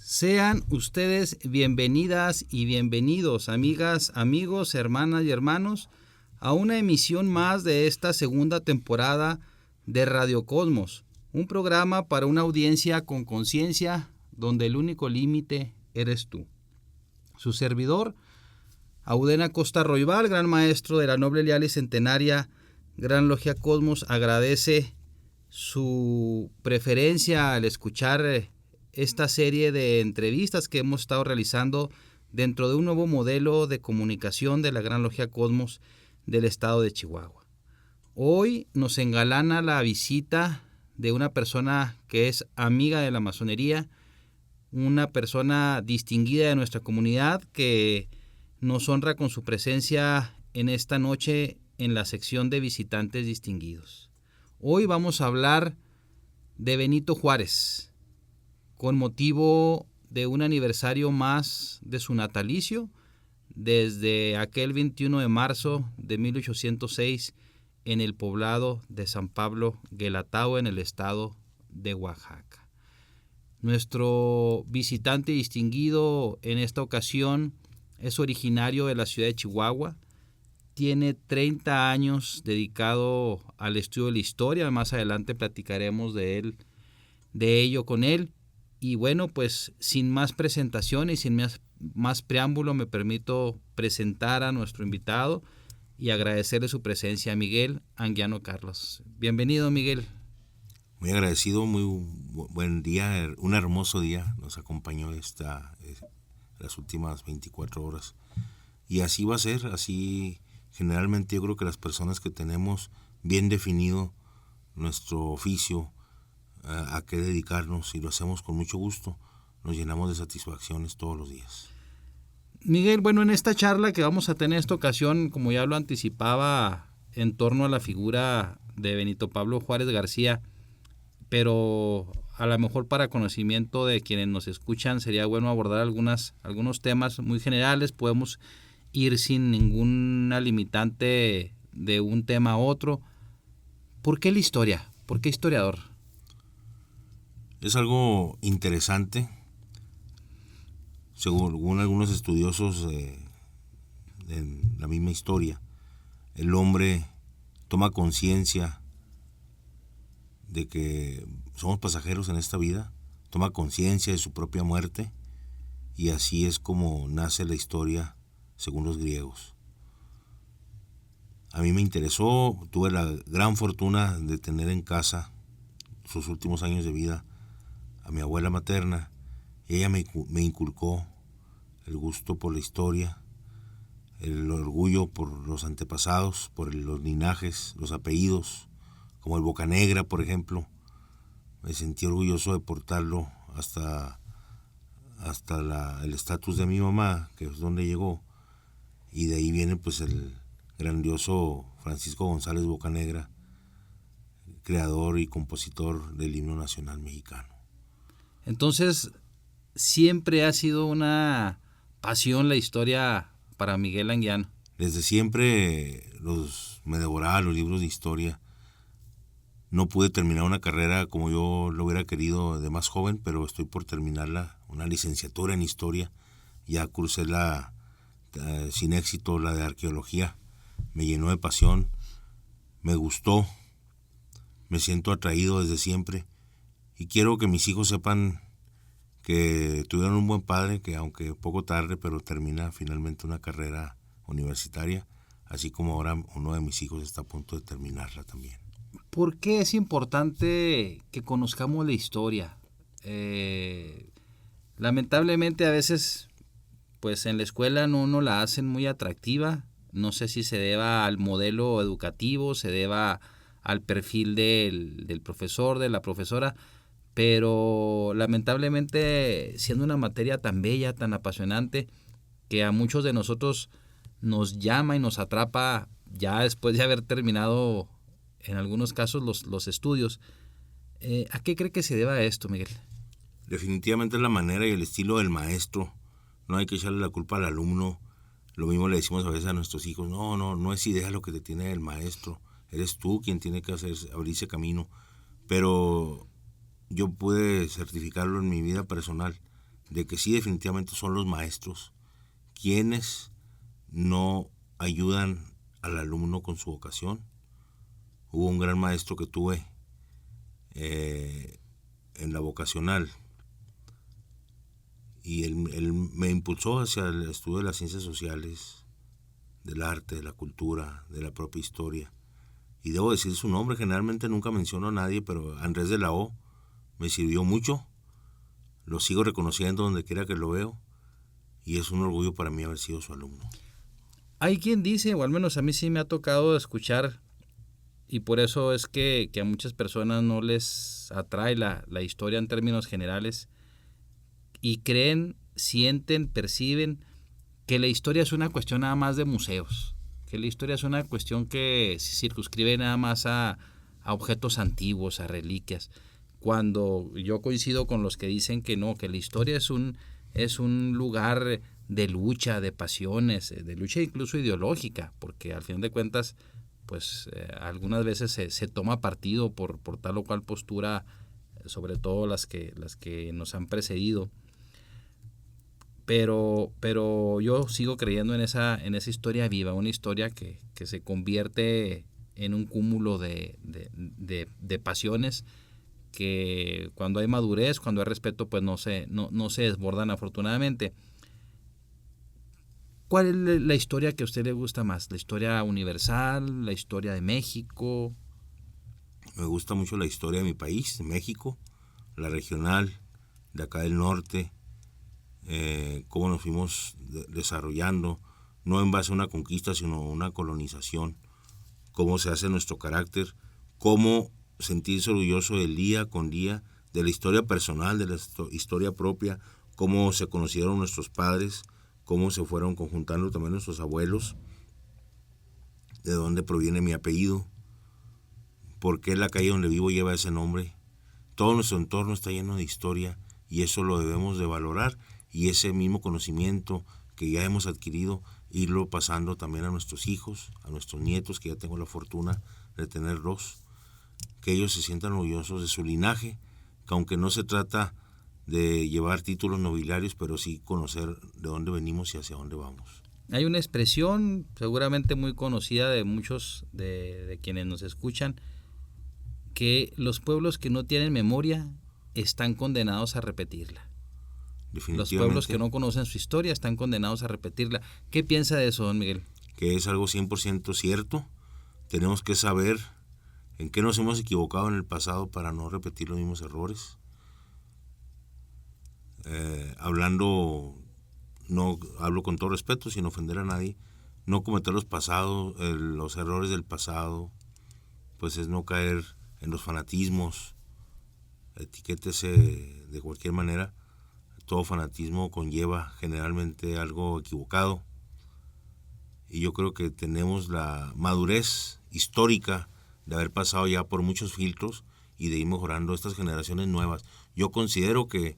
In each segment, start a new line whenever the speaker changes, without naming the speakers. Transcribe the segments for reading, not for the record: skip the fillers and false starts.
Sean ustedes bienvenidas y bienvenidos, amigas, amigos, hermanas y hermanos, a una emisión más de esta segunda temporada de Radio Cosmos, un programa para una audiencia con conciencia donde el único límite eres tú. Su servidor, Audena Costa Roybal, gran maestro de la noble, leal y centenaria Gran Logia Cosmos, agradece su preferencia al escuchar esta serie de entrevistas que hemos estado realizando dentro de un nuevo modelo de comunicación de la Gran Logia Cosmos del estado de Chihuahua. Hoy nos engalana la visita de una persona que es amiga de la masonería, una persona distinguida de nuestra comunidad que nos honra con su presencia en esta noche en la sección de visitantes distinguidos. Hoy vamos a hablar de Benito Juárez, con motivo de un aniversario más de su natalicio, desde aquel 21 de marzo de 1806 en el poblado de San Pablo Guelatao, en el estado de Oaxaca. Nuestro visitante distinguido en esta ocasión es originario de la ciudad de Chihuahua, tiene 30 años dedicado al estudio de la historia, más adelante platicaremos de ello con él. Y bueno, pues sin más presentaciones y sin más preámbulo, me permito presentar a nuestro invitado y agradecerle su presencia, Miguel Anguiano Carlos. Bienvenido, Miguel.
Muy agradecido, muy buen día, un hermoso día nos acompañó las últimas 24 horas. Y así va a ser, así generalmente yo creo que las personas que tenemos bien definido nuestro oficio, a qué dedicarnos, y lo hacemos con mucho gusto, nos llenamos de satisfacciones todos los días.
Miguel, bueno, en esta charla que vamos a tener esta ocasión, como ya lo anticipaba, en torno a la figura de Benito Pablo Juárez García, pero a lo mejor para conocimiento de quienes nos escuchan sería bueno abordar algunos temas muy generales. Podemos ir sin ninguna limitante de un tema a otro. ¿Por qué la historia? ¿Por qué historiador?
Es algo interesante. Según algunos estudiosos en la misma historia, el hombre toma conciencia de que somos pasajeros en esta vida, toma conciencia de su propia muerte, y así es como nace la historia según los griegos. A mí me interesó, tuve la gran fortuna de tener en casa sus últimos años de vida a mi abuela materna, y ella me inculcó el gusto por la historia, el orgullo por los antepasados, por los linajes, los apellidos, como el Bocanegra, por ejemplo. Me sentí orgulloso de portarlo hasta el estatus de mi mamá, que es donde llegó, y de ahí viene pues el grandioso Francisco González Bocanegra, creador y compositor del himno nacional mexicano.
Entonces, siempre ha sido una pasión la historia para Miguel Anguiano.
Desde siempre me devoraba los libros de historia. No pude terminar una carrera como yo lo hubiera querido de más joven, pero estoy por terminarla, una licenciatura en historia. Ya cursé sin éxito la de arqueología. Me llenó de pasión, me gustó, me siento atraído desde siempre. Y quiero que mis hijos sepan que tuvieron un buen padre, que aunque poco tarde, pero termina finalmente una carrera universitaria, así como ahora uno de mis hijos está a punto de terminarla también.
¿Por qué es importante que conozcamos la historia? Lamentablemente a veces, pues en la escuela no la hacen muy atractiva. No sé si se deba al modelo educativo, se deba al perfil del profesor, de la profesora, pero lamentablemente siendo una materia tan bella, tan apasionante, que a muchos de nosotros nos llama y nos atrapa ya después de haber terminado en algunos casos los estudios. ¿A qué cree que se deba esto, Miguel?
Definitivamente es la manera y el estilo del maestro. No hay que echarle la culpa al alumno. Lo mismo le decimos a veces a nuestros hijos, no es idea lo que te tiene el maestro, eres tú quien tiene que abrirse camino. Pero yo pude certificarlo en mi vida personal. de que sí, definitivamente son los maestros quienes no ayudan al alumno con su vocación. Hubo un gran maestro que tuve en la vocacional, y él me impulsó hacia el estudio de las ciencias sociales, del arte, de la cultura, de la propia historia. Y debo decir su nombre, generalmente nunca menciono a nadie, pero Andrés de la O me sirvió mucho. Lo sigo reconociendo donde quiera que lo veo, y es un orgullo para mí haber sido su alumno.
Hay quien dice, o al menos a mí sí me ha tocado escuchar, y por eso es que a muchas personas no les atrae la historia en términos generales, y creen, sienten, perciben que la historia es una cuestión nada más de museos, que la historia es una cuestión que se circunscribe nada más a objetos antiguos, a reliquias, cuando yo coincido con los que dicen que no, que la historia es un lugar de lucha, de pasiones, de lucha incluso ideológica, porque al final de cuentas, pues algunas veces se toma partido por tal o cual postura, sobre todo las que nos han precedido. Pero yo sigo creyendo en esa historia viva, una historia que se convierte en un cúmulo de pasiones que cuando hay madurez, cuando hay respeto, pues no se desbordan afortunadamente. ¿Cuál es la historia que a usted le gusta más? ¿La historia universal? ¿La historia de México?
Me gusta mucho la historia de mi país, de México, la regional, de acá del norte, cómo nos fuimos desarrollando, no en base a una conquista, sino una colonización, cómo se hace nuestro carácter, cómo sentirse orgulloso del día con día, de la historia personal, de la historia propia, cómo se conocieron nuestros padres, cómo se fueron conjuntando también nuestros abuelos, de dónde proviene mi apellido, por qué la calle donde vivo lleva ese nombre. Todo nuestro entorno está lleno de historia, y eso lo debemos de valorar, y ese mismo conocimiento que ya hemos adquirido, irlo pasando también a nuestros hijos, a nuestros nietos, que ya tengo la fortuna de tenerlos, que ellos se sientan orgullosos de su linaje, que aunque no se trata de llevar títulos nobiliarios, pero sí conocer de dónde venimos y hacia dónde vamos.
Hay una expresión seguramente muy conocida de muchos de quienes nos escuchan, que los pueblos que no tienen memoria están condenados a repetirla. Los pueblos que no conocen su historia están condenados a repetirla. ¿Qué piensa de eso, don Miguel?
Que es algo 100% cierto. Tenemos que saber en qué nos hemos equivocado en el pasado para no repetir los mismos errores. No hablo con todo respeto, sin ofender a nadie, no cometer los errores del pasado, pues es no caer en los fanatismos. Etiquétese de cualquier manera. Todo fanatismo conlleva generalmente algo equivocado, y yo creo que tenemos la madurez histórica de haber pasado ya por muchos filtros y de ir mejorando estas generaciones nuevas. Yo considero que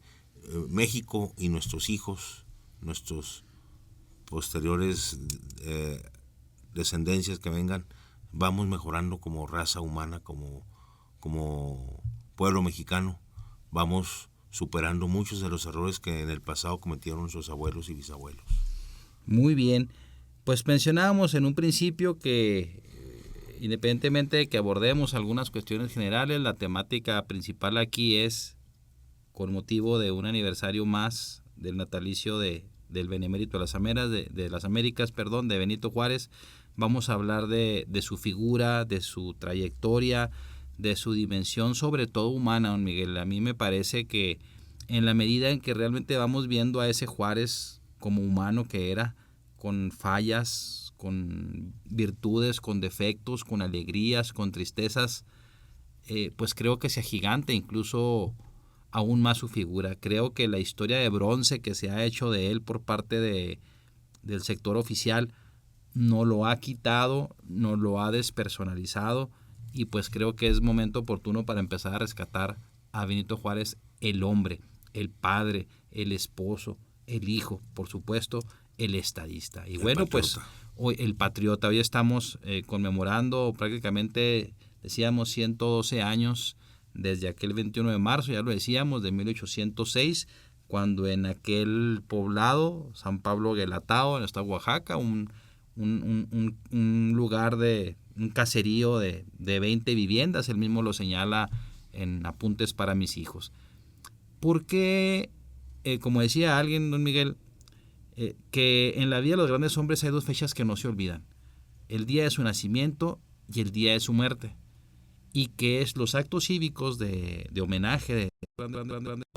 México y nuestros hijos, nuestros posteriores descendencias que vengan, vamos mejorando como raza humana, como pueblo mexicano, vamos superando muchos de los errores que en el pasado cometieron nuestros abuelos y bisabuelos.
Muy bien, pues mencionábamos en un principio que independientemente de que abordemos algunas cuestiones generales, la temática principal aquí es, con motivo de un aniversario más del natalicio del Benemérito de las Américas, de Benito Juárez, vamos a hablar de su figura, de su trayectoria, de su dimensión, sobre todo humana, don Miguel. A mí me parece que en la medida en que realmente vamos viendo a ese Juárez como humano que era, con fallas, con virtudes, con defectos, con alegrías, con tristezas, pues creo que se agiganta incluso aún más su figura. Creo que la historia de bronce que se ha hecho de él por parte del sector oficial no lo ha quitado, no lo ha despersonalizado, y pues creo que es momento oportuno para empezar a rescatar a Benito Juárez, el hombre, el padre, el esposo, el hijo, por supuesto, el estadista. Y bueno, pues hoy el patriota, hoy estamos conmemorando prácticamente, decíamos, 112 años desde aquel 21 de marzo, ya lo decíamos, de 1806, cuando en aquel poblado, San Pablo Guelatao, en esta Oaxaca, un lugar un caserío de 20 viviendas, él mismo lo señala en Apuntes para mis hijos. ¿Por qué, como decía alguien, don Miguel, que en la vida de los grandes hombres hay 2 fechas que no se olvidan? El día de su nacimiento y el día de su muerte. Y que es los actos cívicos de homenaje de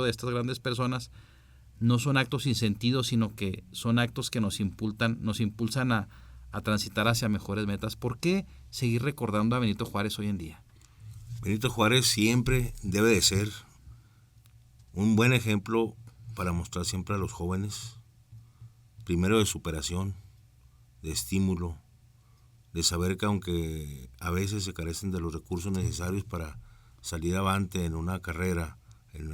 estas grandes personas no son actos sin sentido, sino que son actos que nos impulsan a transitar hacia mejores metas. ¿Por qué seguir recordando a Benito Juárez hoy en día?
Benito Juárez siempre debe de ser un buen ejemplo para mostrar siempre a los jóvenes, primero de superación, de estímulo, de saber que aunque a veces se carecen de los recursos necesarios para salir avante en una carrera, en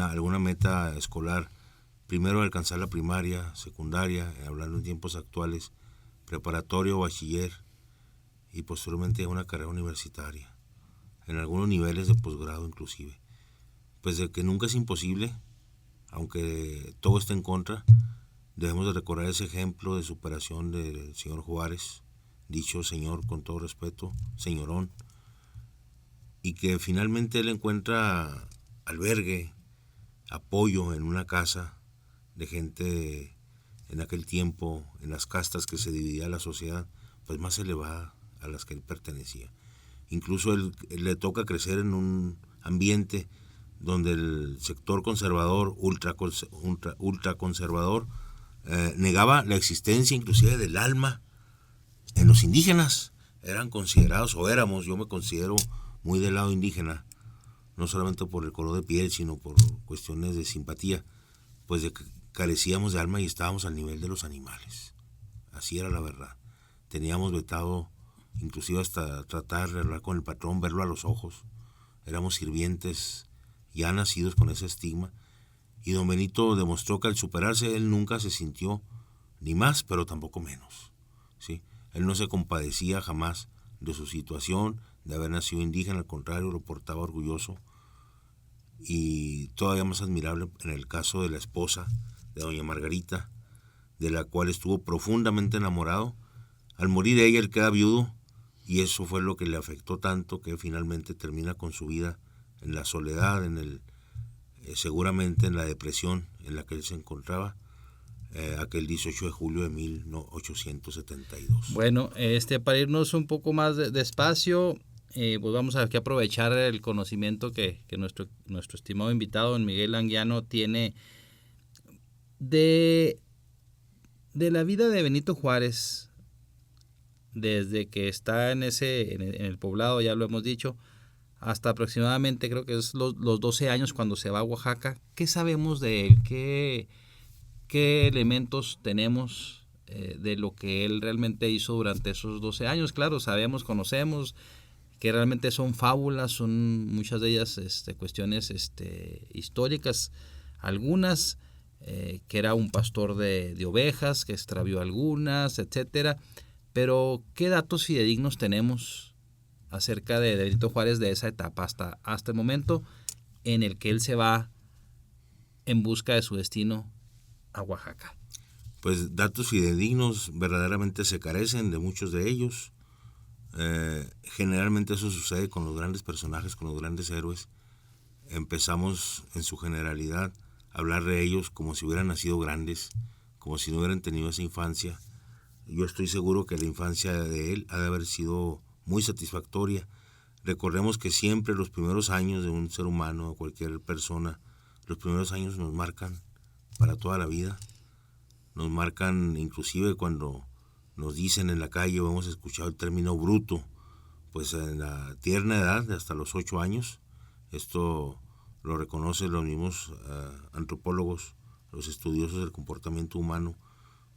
alguna meta escolar, primero alcanzar la primaria, secundaria, hablando en tiempos actuales, preparatorio, bachiller, y posteriormente una carrera universitaria, en algunos niveles de posgrado inclusive. Pues de que nunca es imposible, aunque todo esté en contra, debemos de recordar ese ejemplo de superación del señor Juárez, dicho señor con todo respeto, señorón, y que finalmente él encuentra albergue, apoyo en una casa de gente en aquel tiempo, en las castas que se dividía la sociedad, pues más elevada a las que él pertenecía. Incluso él le toca crecer en un ambiente donde el sector conservador, ultraconservador, negaba la existencia inclusive del alma en los indígenas. Eran considerados, o éramos, yo me considero muy del lado indígena, no solamente por el color de piel, sino por cuestiones de simpatía, pues de que carecíamos de alma y estábamos al nivel de los animales. Así era la verdad. Teníamos vetado inclusive hasta tratar de hablar con el patrón, verlo a los ojos. Éramos sirvientes ya nacidos con ese estigma, y don Benito demostró que al superarse él nunca se sintió ni más, pero tampoco menos, ¿sí? Él no se compadecía jamás de su situación, de haber nacido indígena, al contrario, lo portaba orgulloso, y todavía más admirable en el caso de la esposa de doña Margarita, de la cual estuvo profundamente enamorado. Al morir ella, él queda viudo, y eso fue lo que le afectó tanto que finalmente termina con su vida en la soledad, seguramente en la depresión en la que él se encontraba, aquel 18 de julio de 1872.
Bueno, para irnos un poco más despacio, pues vamos a que aprovechar el conocimiento que nuestro estimado invitado, don Miguel Anguiano, tiene de la vida de Benito Juárez, desde que está en el poblado, ya lo hemos dicho, hasta aproximadamente creo que es los 12 años cuando se va a Oaxaca. ¿Qué sabemos de él? ¿Qué elementos tenemos de lo que él realmente hizo durante esos 12 años? Claro, conocemos que realmente son fábulas, son muchas de ellas cuestiones históricas, algunas, que era un pastor de ovejas, que extravió algunas, etcétera. Pero, ¿qué datos fidedignos tenemos acerca de Benito Juárez de esa etapa hasta el momento en el que él se va en busca de su destino a Oaxaca?
Pues datos fidedignos verdaderamente se carecen de muchos de ellos. Generalmente eso sucede con los grandes personajes, con los grandes héroes. Empezamos en su generalidad a hablar de ellos como si hubieran nacido grandes, como si no hubieran tenido esa infancia. Yo estoy seguro que la infancia de él ha de haber sido muy satisfactoria. Recordemos que siempre los primeros años de un ser humano o cualquier persona, los primeros años nos marcan para toda la vida. Nos marcan inclusive cuando nos dicen en la calle o hemos escuchado el término bruto, pues en la tierna edad, hasta los 8 años. Esto lo reconocen los mismos antropólogos, los estudiosos del comportamiento humano,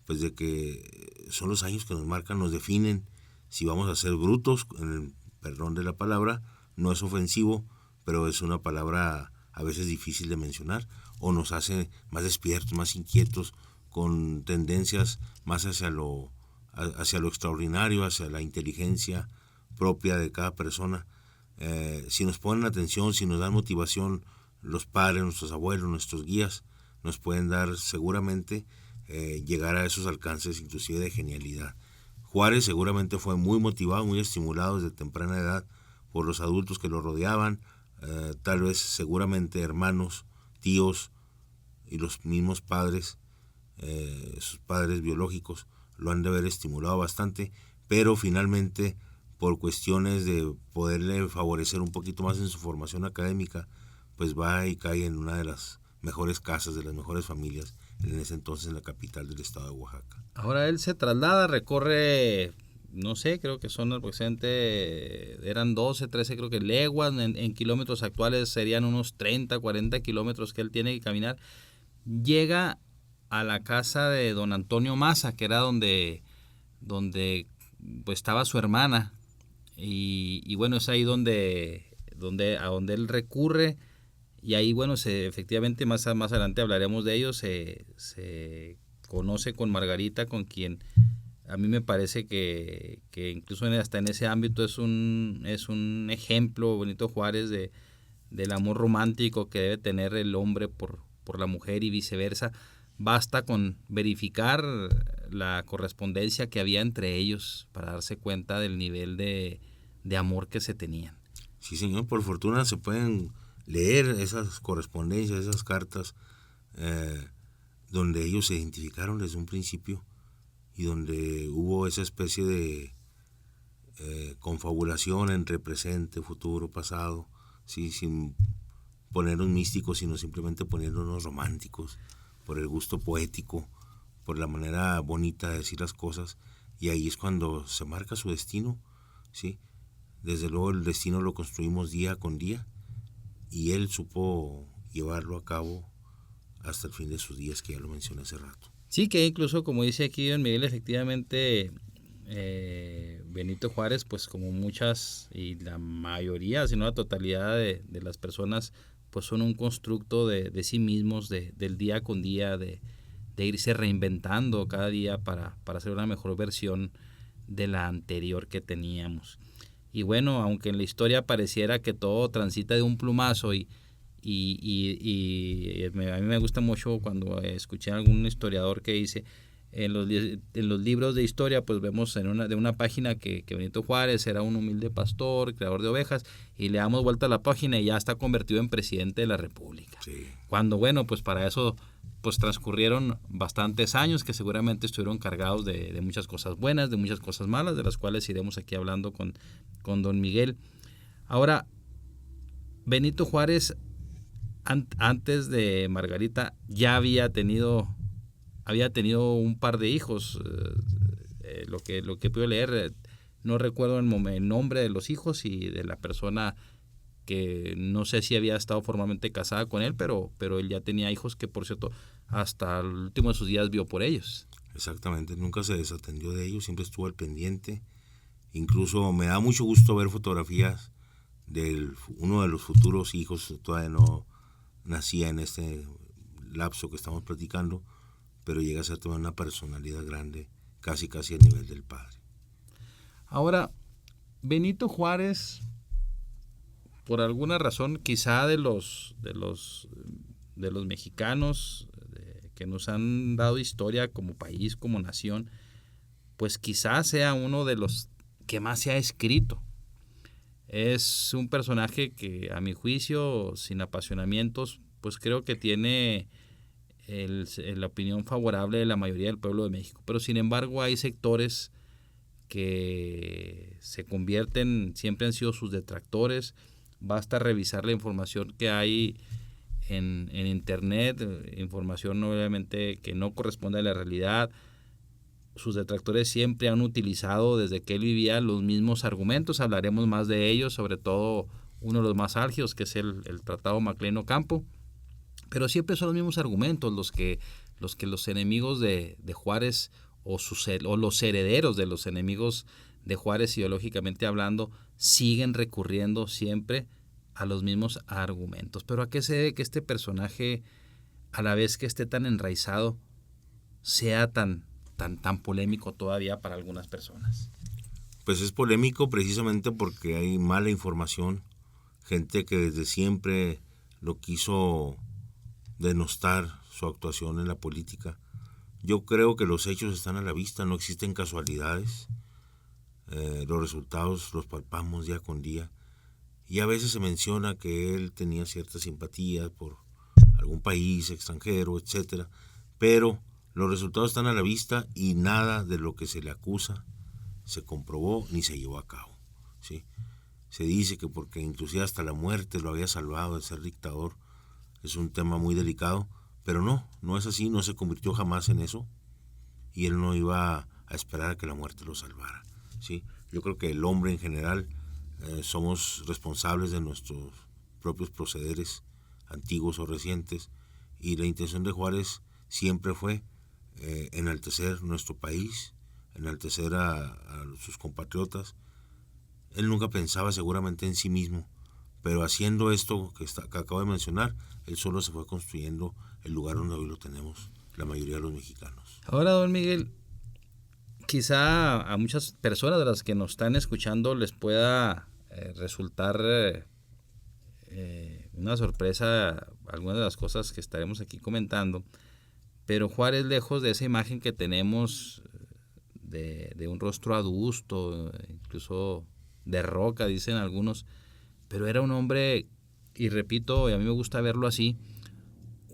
pues de que son los años que nos marcan, nos definen si vamos a ser brutos, en el perdón de la palabra, no es ofensivo, pero es una palabra a veces difícil de mencionar, o nos hace más despiertos, más inquietos, con tendencias más hacia lo extraordinario, hacia la inteligencia propia de cada persona. Si nos ponen atención, si nos dan motivación, los padres, nuestros abuelos, nuestros guías, nos pueden dar seguramente llegar a esos alcances inclusive de genialidad. Juárez seguramente fue muy motivado, muy estimulado desde temprana edad por los adultos que lo rodeaban, tal vez seguramente hermanos, tíos y los mismos padres, sus padres biológicos, lo han de haber estimulado bastante, pero finalmente por cuestiones de poderle favorecer un poquito más en su formación académica, pues va y cae en una de las mejores casas, de las mejores familias, en ese entonces en la capital del estado de Oaxaca.
Ahora él se traslada, recorre, no sé, creo que son aproximadamente, eran 12, 13 creo que leguas, en kilómetros actuales serían unos 30, 40 kilómetros que él tiene que caminar. Llega a la casa de don Antonio Maza, que era donde pues estaba su hermana, y bueno, es ahí donde él recurre, y ahí bueno, efectivamente más adelante hablaremos de ellos, se conoce con Margarita, con quien a mí me parece que incluso hasta en ese ámbito es un ejemplo, Benito Juárez, del amor romántico que debe tener el hombre por la mujer y viceversa. Basta con verificar la correspondencia que había entre ellos para darse cuenta del nivel de amor que se tenían.
Sí, señor, por fortuna se pueden leer esas correspondencias, esas cartas, donde ellos se identificaron desde un principio y donde hubo esa especie de confabulación entre presente, futuro, pasado, ¿sí? Sin ponernos místicos, sino simplemente poniéndonos románticos, por el gusto poético, por la manera bonita de decir las cosas, y ahí es cuando se marca su destino, ¿sí? Desde luego el destino lo construimos día con día, y él supo llevarlo a cabo hasta el fin de sus días, que ya lo mencioné hace rato.
Sí, que incluso, como dice aquí don Miguel, efectivamente Benito Juárez, pues como muchas y la mayoría, si no la totalidad de las personas, pues son un constructo de sí mismos, del día con día, de irse reinventando cada día para hacer una mejor versión de la anterior que teníamos. Y bueno, aunque en la historia pareciera que todo transita de un plumazo y a mí me gusta mucho cuando escuché a algún historiador que dice en los libros de historia, pues vemos de una página que Benito Juárez era un humilde pastor, creador de ovejas, y le damos vuelta a la página y ya está convertido en presidente de la República.
Sí.
Cuando bueno, pues para eso pues transcurrieron bastantes años que seguramente estuvieron cargados de muchas cosas buenas, de muchas cosas malas, de las cuales iremos aquí hablando con don Miguel. Ahora, Benito Juárez antes de Margarita ya había tenido un par de hijos, lo que pude leer, no recuerdo el nombre de los hijos y de la persona que no sé si había estado formalmente casada con él, pero él ya tenía hijos que, por cierto, hasta el último de sus días vio por ellos.
Exactamente, nunca se desatendió de ellos, siempre estuvo al pendiente. Incluso me da mucho gusto ver fotografías de uno de los futuros hijos, todavía no nacía en este lapso que estamos platicando, pero llega a ser toda una personalidad grande, casi al nivel del padre.
Ahora, Benito Juárez, por alguna razón, quizá de los mexicanos que nos han dado historia como país, como nación, pues quizá sea uno de los que más se ha escrito. Es un personaje que, a mi juicio, sin apasionamientos, pues creo que tiene la opinión favorable de la mayoría del pueblo de México. Pero sin embargo hay sectores que se convierten, siempre han sido sus detractores. Basta revisar la información que hay en internet, información obviamente que no corresponde a la realidad. Sus detractores siempre han utilizado desde que él vivía los mismos argumentos. Hablaremos más de ellos, sobre todo uno de los más álgidos, que es el Tratado Maclean Ocampo. Pero siempre son los mismos argumentos los que los enemigos de Juárez o los herederos de los enemigos de Juárez, ideológicamente hablando, siguen recurriendo siempre a los mismos argumentos. Pero ¿a qué se debe que este personaje, a la vez que esté tan enraizado, sea tan polémico todavía para algunas personas?
Pues es polémico precisamente porque hay mala información, gente que desde siempre lo quiso denostar su actuación en la política. Yo creo que los hechos están a la vista, no existen casualidades. Los resultados los palpamos día con día. Y a veces se menciona que él tenía ciertas simpatías por algún país extranjero, etcétera, pero los resultados están a la vista y nada de lo que se le acusa se comprobó ni se llevó a cabo, ¿sí? Se dice que porque inclusive hasta la muerte lo había salvado de ser dictador. Es un tema muy delicado, pero no es así, no se convirtió jamás en eso y él no iba a esperar a que la muerte lo salvara, ¿sí? Yo creo que el hombre en general somos responsables de nuestros propios procederes antiguos o recientes, y la intención de Juárez siempre fue enaltecer nuestro país, enaltecer a sus compatriotas. Él nunca pensaba seguramente en sí mismo, pero haciendo esto que acabo de mencionar, él solo se fue construyendo el lugar donde hoy lo tenemos, la mayoría de los mexicanos.
Ahora, don Miguel, quizá a muchas personas de las que nos están escuchando les pueda resultar una sorpresa algunas de las cosas que estaremos aquí comentando, pero Juárez, lejos de esa imagen que tenemos de un rostro adusto, incluso de roca, dicen algunos, pero era un hombre, y repito, y a mí me gusta verlo así,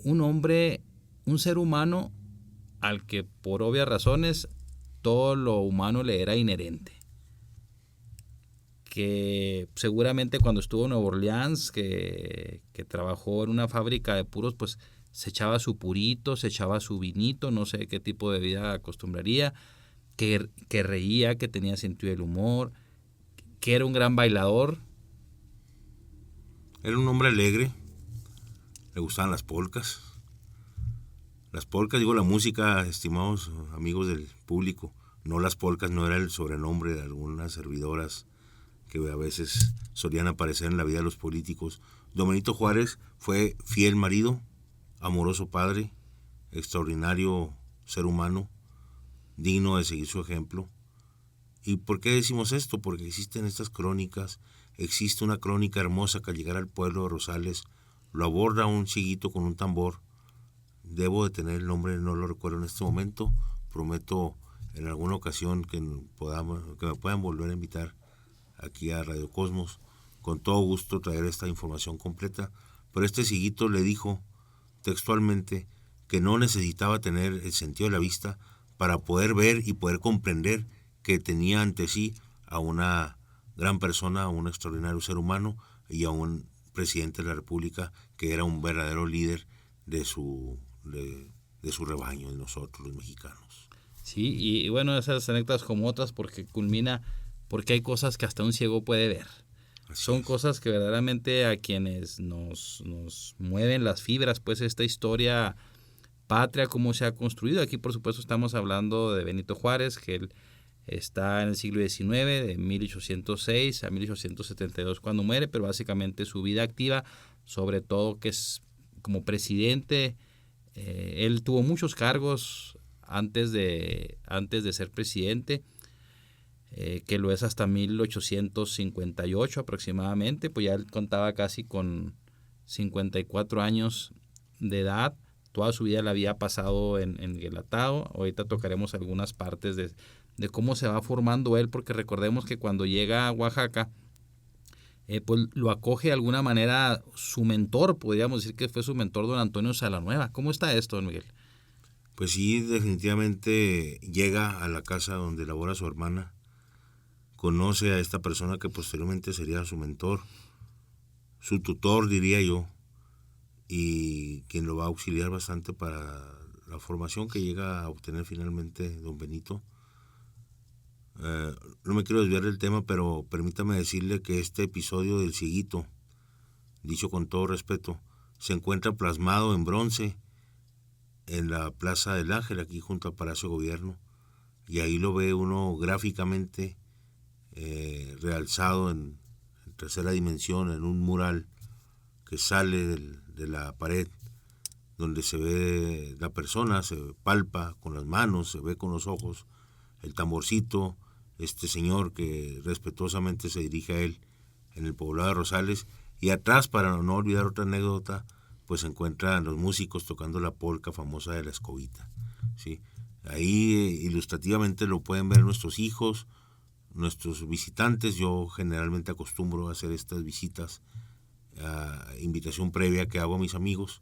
un hombre, un ser humano al que por obvias razones todo lo humano le era inherente. Que seguramente cuando estuvo en Nueva Orleans, que trabajó en una fábrica de puros, pues se echaba su purito, se echaba su vinito, no sé qué tipo de vida acostumbraría, que reía, que tenía sentido del humor, que era un gran bailador.
Era un hombre alegre, le gustaban las polcas. Las polcas, digo la música, estimados amigos del público, no las polcas, no era el sobrenombre de algunas servidoras que a veces solían aparecer en la vida de los políticos. Don Benito Juárez fue fiel marido, amoroso padre, extraordinario ser humano, digno de seguir su ejemplo. ¿Y por qué decimos esto? Porque existen estas crónicas, existe una crónica hermosa que al llegar al pueblo de Rosales lo aborda un ciguito con un tambor. Debo de tener el nombre, no lo recuerdo en este momento, prometo en alguna ocasión que me puedan volver a invitar aquí a Radio Cosmos, con todo gusto traer esta información completa, pero este ciguito le dijo textualmente que no necesitaba tener el sentido de la vista para poder ver y poder comprender que tenía ante sí a una gran persona, a un extraordinario ser humano y a un presidente de la República que era un verdadero líder de su rebaño, de nosotros los mexicanos.
Sí, y bueno, esas anécdotas como otras porque hay cosas que hasta un ciego puede ver. Son cosas que verdaderamente a quienes nos mueven las fibras, pues esta historia patria, cómo se ha construido. Aquí, por supuesto, estamos hablando de Benito Juárez, que él está en el siglo XIX, de 1806 a 1872 cuando muere, pero básicamente su vida activa, sobre todo que es como presidente, él tuvo muchos cargos antes de ser presidente, que lo es hasta 1858 aproximadamente, pues ya él contaba casi con 54 años de edad, toda su vida la había pasado en Guelatao. Ahorita tocaremos algunas partes de cómo se va formando él, porque recordemos que cuando llega a Oaxaca, pues lo acoge de alguna manera su mentor, podríamos decir que fue su mentor, don Antonio Salanueva. ¿Cómo está esto, don Miguel?
Pues sí, definitivamente llega a la casa donde labora su hermana, conoce a esta persona que posteriormente sería su mentor, su tutor, diría yo, y quien lo va a auxiliar bastante para la formación que llega a obtener finalmente don Benito. No me quiero desviar del tema, pero permítame decirle que este episodio del ciguito, dicho con todo respeto, se encuentra plasmado en bronce en la Plaza del Ángel, aquí junto al Palacio de Gobierno, y ahí lo ve uno gráficamente realzado en tercera dimensión, en un mural que sale de la pared, donde se ve la persona, se palpa con las manos, se ve con los ojos el tamborcito, este señor que respetuosamente se dirige a él en el poblado de Rosales, Y atrás, para no olvidar otra anécdota, pues se encuentran los músicos tocando la polca famosa de la escobita, ¿sí? Ahí ilustrativamente lo pueden ver nuestros hijos, nuestros visitantes. Yo generalmente acostumbro a hacer estas visitas a invitación previa que hago a mis amigos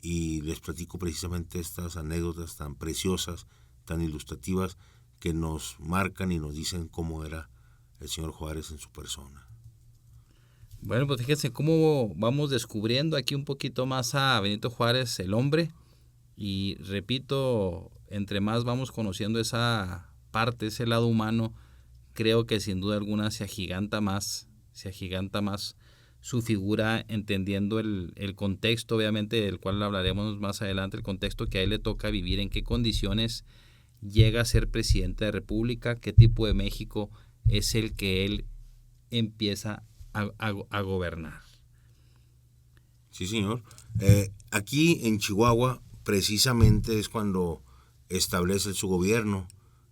y les platico precisamente estas anécdotas tan preciosas, tan ilustrativas, que nos marcan y nos dicen cómo era el señor Juárez en su persona.
Bueno, pues fíjense cómo vamos descubriendo aquí un poquito más a Benito Juárez, el hombre. Y repito, entre más vamos conociendo esa parte, ese lado humano, creo que sin duda alguna se agiganta más su figura, entendiendo el contexto, obviamente, del cual hablaremos más adelante, el contexto que a él le toca vivir, en qué condiciones llega a ser presidente de la República, qué tipo de México es el que él empieza a gobernar.
Sí, señor. Aquí en Chihuahua precisamente es cuando establece su gobierno,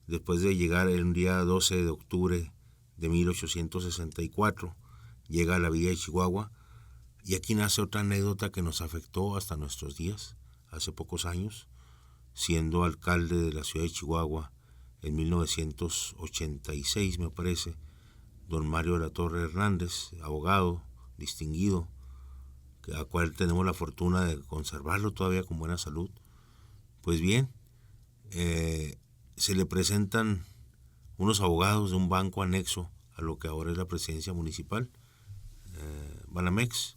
después de llegar el día 12 de octubre de 1864, llega a la villa de Chihuahua, y aquí nace otra anécdota que nos afectó hasta nuestros días, hace pocos años, siendo alcalde de la ciudad de Chihuahua en 1986, me parece, don Mario de la Torre Hernández, abogado distinguido, a cual tenemos la fortuna de conservarlo todavía con buena salud. Pues bien, se le presentan unos abogados de un banco anexo a lo que ahora es la presidencia municipal, Banamex,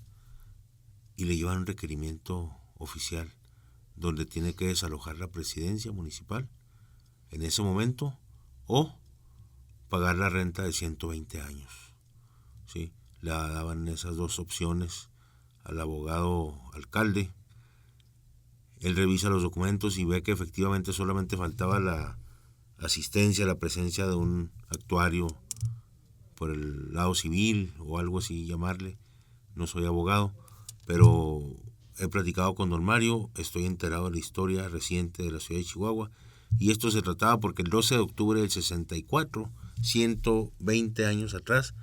y le llevan un requerimiento oficial donde tiene que desalojar la presidencia municipal en ese momento o pagar la renta de 120 años. ¿Sí? Le daban esas dos opciones al abogado alcalde. Él revisa los documentos y ve que efectivamente solamente faltaba la asistencia, la presencia de un actuario por el lado civil o algo así llamarle. No soy abogado, pero he platicado con don Mario, estoy enterado de la historia reciente de la ciudad de Chihuahua, y esto se trataba porque el 12 de octubre del 64, 120 años atrás,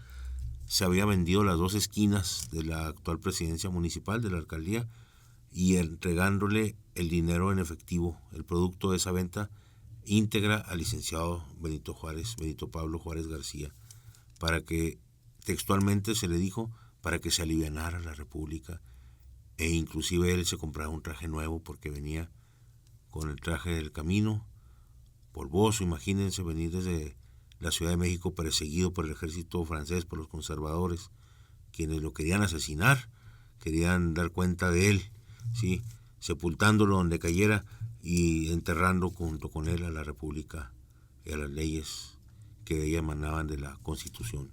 se había vendido las dos esquinas de la actual presidencia municipal, de la alcaldía, y entregándole el dinero en efectivo, el producto de esa venta íntegra al licenciado Benito Pablo Juárez García, para que, textualmente se le dijo, para que se alivianara la República, e inclusive él se compraba un traje nuevo porque venía con el traje del camino, polvoso. Imagínense venir desde la Ciudad de México perseguido por el ejército francés, por los conservadores, quienes lo querían asesinar, querían dar cuenta de él, ¿sí? Sepultándolo donde cayera y enterrando junto con él a la República y a las leyes que de ella emanaban de la Constitución.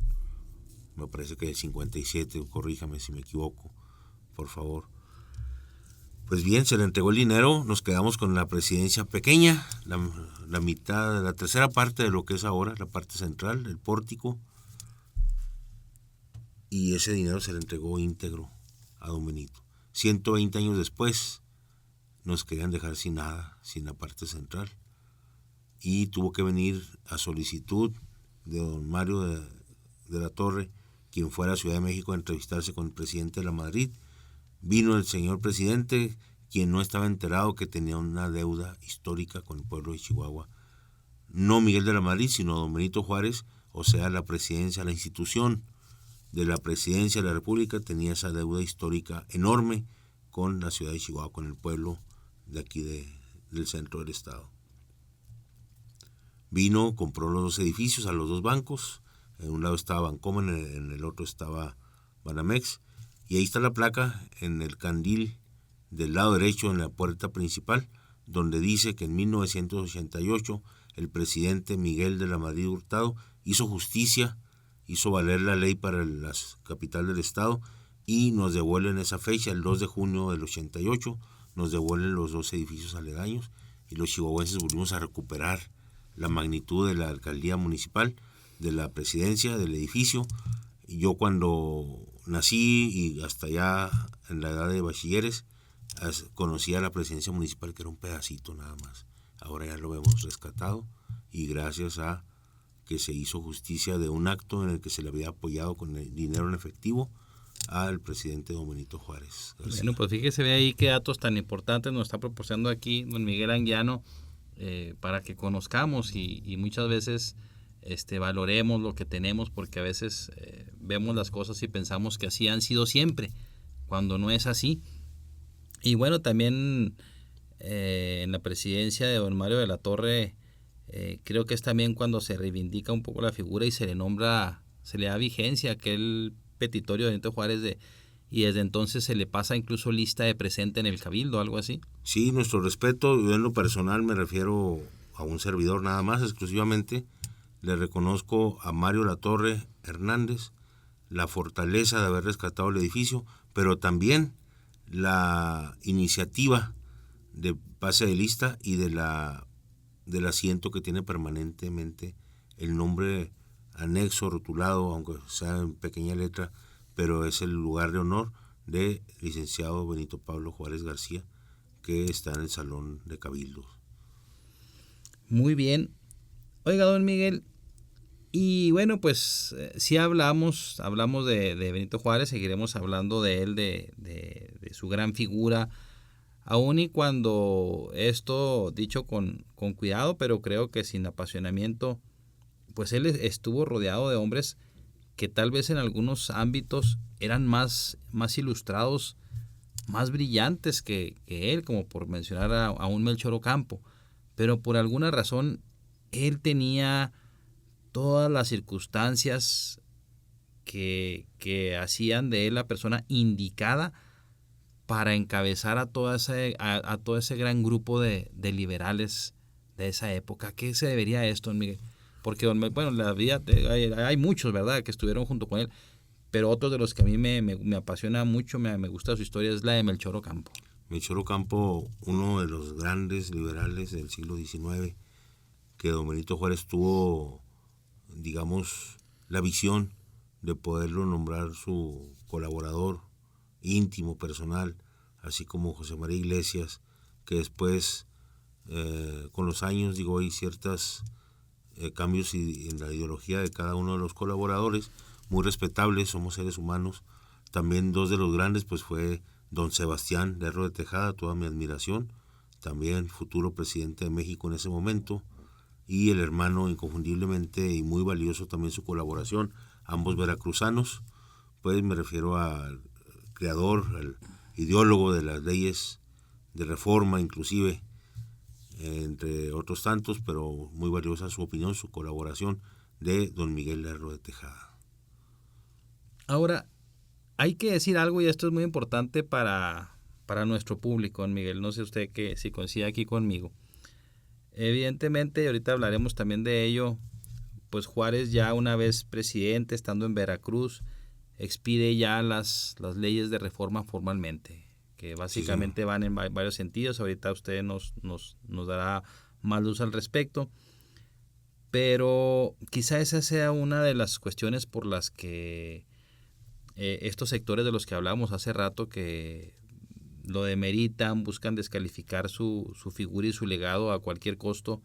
Me parece que del 57, corríjame si me equivoco, por favor. Pues bien, se le entregó el dinero, nos quedamos con la presidencia pequeña, la mitad, la tercera parte de lo que es ahora, la parte central, el pórtico, y ese dinero se le entregó íntegro a don Benito. 120 años después nos querían dejar sin nada, sin la parte central, y tuvo que venir a solicitud de don Mario de la Torre, quien fuera a Ciudad de México a entrevistarse con el presidente de la Madrid. Vino el señor presidente, quien no estaba enterado que tenía una deuda histórica con el pueblo de Chihuahua. No Miguel de la Madrid, sino don Benito Juárez, o sea, la presidencia, la institución de la presidencia de la República tenía esa deuda histórica enorme con la ciudad de Chihuahua, con el pueblo de aquí del centro del estado. Vino, compró los dos edificios a los dos bancos. En un lado estaba Bancomer, en el otro estaba Banamex. Y ahí está la placa en el candil del lado derecho en la puerta principal, donde dice que en 1988 el presidente Miguel de la Madrid Hurtado hizo justicia, hizo valer la ley para la capital del estado y nos devuelven esa fecha, el 2 de junio del 88, nos devuelven los dos edificios aledaños y los chihuahuenses volvimos a recuperar la magnitud de la alcaldía municipal, de la presidencia, del edificio. Y yo cuando nací y hasta ya en la edad de bachilleres, conocía la presidencia municipal, que era un pedacito nada más. Ahora ya lo hemos rescatado y gracias a que se hizo justicia de un acto en el que se le había apoyado con el dinero en efectivo, al presidente don Benito Juárez García.
Bueno, pues fíjese ve ahí qué datos tan importantes nos está proporcionando aquí don Miguel Anguiano, para que conozcamos y muchas veces valoremos lo que tenemos, porque a veces vemos las cosas y pensamos que así han sido siempre, cuando no es así. Y bueno, también en la presidencia de don Mario de la Torre, creo que es también cuando se reivindica un poco la figura y se le nombra, se le da vigencia a aquel petitorio de Benito Juárez y desde entonces se le pasa incluso lista de presente en el Cabildo, algo así.
Sí, nuestro respeto. Yo en lo personal me refiero a un servidor nada más, exclusivamente. Le reconozco a Mario Latorre Hernández la fortaleza de haber rescatado el edificio, pero también la iniciativa de pase de lista y del asiento que tiene permanentemente el nombre anexo, rotulado, aunque sea en pequeña letra, pero es el lugar de honor de licenciado Benito Pablo Juárez García, que está en el Salón de Cabildos.
Muy bien. Oiga, don Miguel, y bueno, pues sí hablamos de Benito Juárez, seguiremos hablando de él, de su gran figura, aun y cuando esto dicho con cuidado, pero creo que sin apasionamiento, pues él estuvo rodeado de hombres que tal vez en algunos ámbitos eran más ilustrados, más brillantes que él, como por mencionar a un Melchor Ocampo, pero por alguna razón él tenía todas las circunstancias que hacían de él la persona indicada para encabezar a todo ese gran grupo de liberales de esa época. ¿A qué se debería esto, don Miguel? Porque, bueno, la vida, hay muchos, ¿verdad?, que estuvieron junto con él, pero otros de los que a mí me apasiona mucho, me gusta su historia, es la de Melchor Ocampo.
Melchor Ocampo, uno de los grandes liberales del siglo XIX, que don Benito Juárez tuvo, digamos, la visión de poderlo nombrar su colaborador íntimo, personal, así como José María Iglesias, que después, con los años, hay ciertos cambios en la ideología de cada uno de los colaboradores, muy respetables, somos seres humanos. También dos de los grandes pues fue don Sebastián Lerdo de Tejada, toda mi admiración, también futuro presidente de México en ese momento, y el hermano inconfundiblemente y muy valioso también su colaboración, ambos veracruzanos, pues me refiero al creador, al ideólogo de las leyes de reforma inclusive, entre otros tantos, pero muy valiosa su opinión, su colaboración, de don Miguel Lerdo de Tejada.
Ahora, hay que decir algo, y esto es muy importante para nuestro público, don Miguel, no sé usted si coincide aquí conmigo. Evidentemente, y ahorita hablaremos también de ello, pues Juárez ya una vez presidente, estando en Veracruz, expide ya las leyes de reforma formalmente, que básicamente van en varios sentidos. Ahorita usted nos dará más luz al respecto, pero quizá esa sea una de las cuestiones por las que estos sectores de los que hablamos hace rato, que lo demeritan, buscan descalificar su figura y su legado a cualquier costo.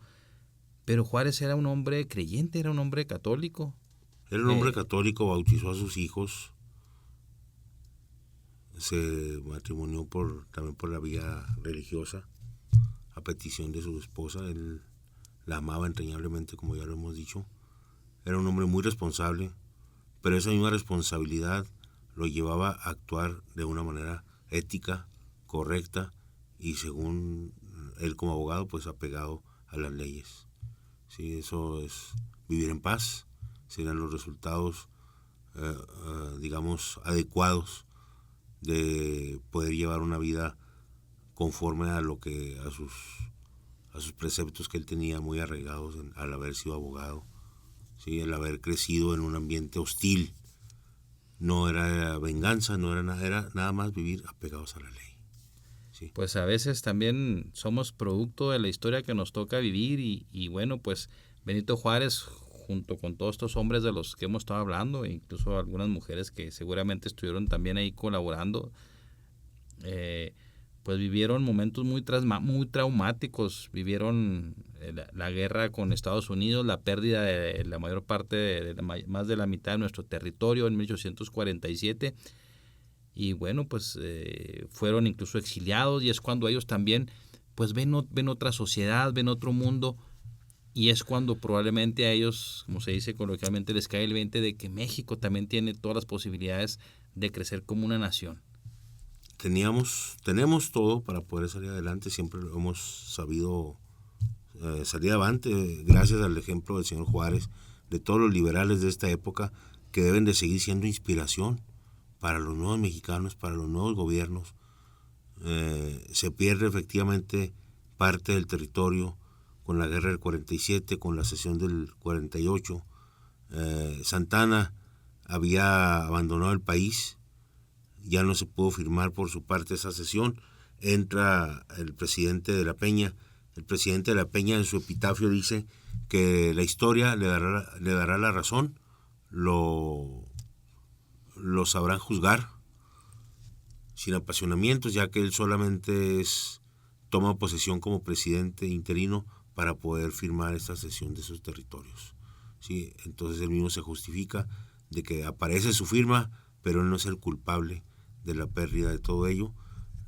Pero Juárez era un hombre creyente, era un hombre católico.
Era un hombre católico, bautizó a sus hijos, se matrimonió también por la vía religiosa, a petición de su esposa. Él la amaba entrañablemente, como ya lo hemos dicho. Era un hombre muy responsable, pero esa misma responsabilidad lo llevaba a actuar de una manera ética, correcta, y según él como abogado, pues apegado a las leyes. Sí, eso es vivir en paz, serán los resultados, digamos, adecuados de poder llevar una vida conforme a sus preceptos que él tenía muy arraigados al haber sido abogado, ¿sí? El haber crecido en un ambiente hostil. No era venganza, era nada más vivir apegados a la ley. Sí.
Pues a veces también somos producto de la historia que nos toca vivir y bueno, pues Benito Juárez, junto con todos estos hombres de los que hemos estado hablando, e incluso algunas mujeres que seguramente estuvieron también ahí colaborando, pues vivieron momentos muy traumáticos, vivieron la guerra con Estados Unidos, la pérdida de la mayor parte, más de la mitad de nuestro territorio en 1847, y bueno, pues fueron incluso exiliados, y es cuando ellos también pues ven otra sociedad, ven otro mundo, y es cuando probablemente a ellos, como se dice coloquialmente, les cae el 20 de que México también tiene todas las posibilidades de crecer como una nación.
Tenemos todo para poder salir adelante, siempre hemos sabido salir adelante gracias al ejemplo del señor Juárez, de todos los liberales de esta época, que deben de seguir siendo inspiración para los nuevos mexicanos, para los nuevos gobiernos. Se pierde efectivamente parte del territorio con la guerra del 47, con la secesión del 48. Santana había abandonado el país, ya no se pudo firmar por su parte esa cesión. Entra el presidente de la Peña. El presidente de la Peña en su epitafio dice que la historia le dará la razón, lo sabrán juzgar sin apasionamientos, ya que él solamente toma posesión como presidente interino para poder firmar esta cesión de esos territorios. ¿Sí? Entonces él mismo se justifica de que aparece su firma, pero él no es el culpable de la pérdida de todo ello.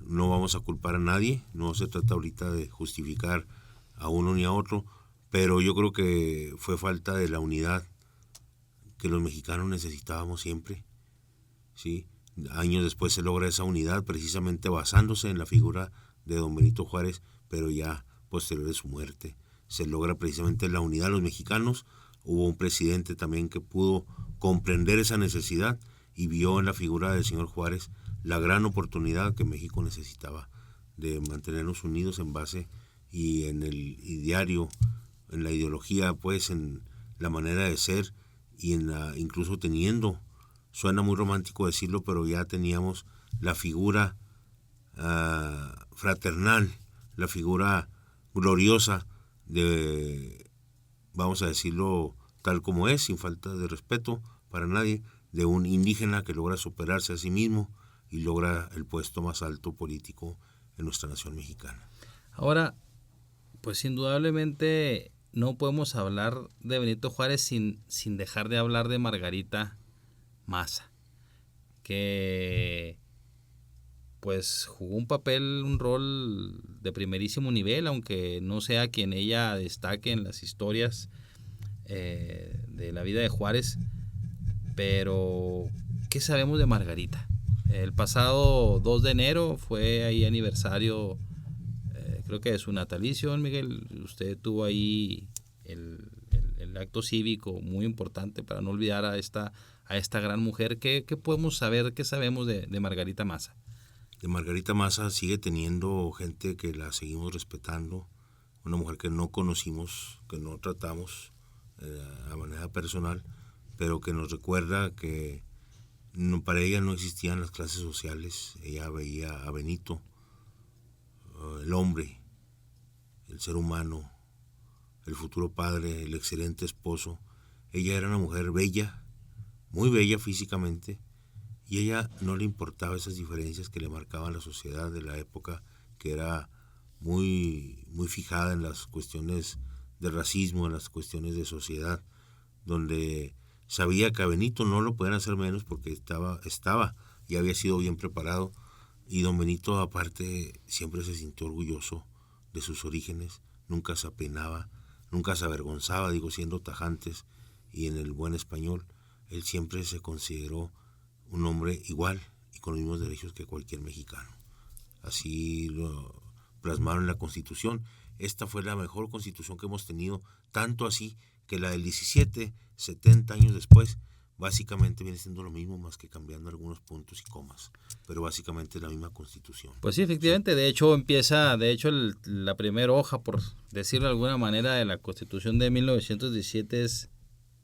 No vamos a culpar a nadie, no se trata ahorita de justificar a uno ni a otro, pero yo creo que fue falta de la unidad que los mexicanos necesitábamos siempre. ¿Sí? Años después se logra esa unidad precisamente basándose en la figura de don Benito Juárez, pero ya posterior de su muerte se logra precisamente la unidad de los mexicanos. Hubo un presidente también que pudo comprender esa necesidad y vio en la figura del señor Juárez la gran oportunidad que México necesitaba de mantenernos unidos en base y en el ideario, en la ideología, pues en la manera de ser y incluso teniendo, suena muy romántico decirlo, pero ya teníamos la figura fraternal, la figura gloriosa de, vamos a decirlo tal como es, sin falta de respeto para nadie, de un indígena que logra superarse a sí mismo y logra el puesto más alto político en nuestra nación mexicana.
Ahora, pues indudablemente no podemos hablar de Benito Juárez sin dejar de hablar de Margarita Maza, que pues jugó un rol de primerísimo nivel, aunque no sea quien ella destaque en las historias de la vida de Juárez. Pero, ¿qué sabemos de Margarita? El pasado 2 de enero fue ahí aniversario, creo que de su natalicio, don Miguel. Usted tuvo ahí el acto cívico muy importante para no olvidar a esta gran mujer. ¿Qué podemos saber, qué sabemos de Margarita Maza?
De Margarita Maza sigue teniendo gente que la seguimos respetando, una mujer que no conocimos, que no tratamos a manera personal, pero que nos recuerda que para ella no existían las clases sociales. Ella veía a Benito, el hombre, el ser humano, el futuro padre, el excelente esposo. Ella era una mujer bella, muy bella físicamente, y ella no le importaba esas diferencias que le marcaban la sociedad de la época, que era muy, muy fijada en las cuestiones de racismo, en las cuestiones de sociedad, donde sabía que a Benito no lo podían hacer menos porque estaba y había sido bien preparado, y don Benito aparte siempre se sintió orgulloso de sus orígenes, nunca se apenaba, nunca se avergonzaba, siendo tajantes y en el buen español. Él siempre se consideró un hombre igual y con los mismos derechos que cualquier mexicano. Así lo plasmaron en la Constitución. Esta fue la mejor Constitución que hemos tenido, tanto así que la del 17, 70 años después, básicamente viene siendo lo mismo, más que cambiando algunos puntos y comas, pero básicamente es la misma Constitución.
Pues sí, efectivamente, sí. De hecho la primera hoja, por decirlo de alguna manera, de la Constitución de 1917 es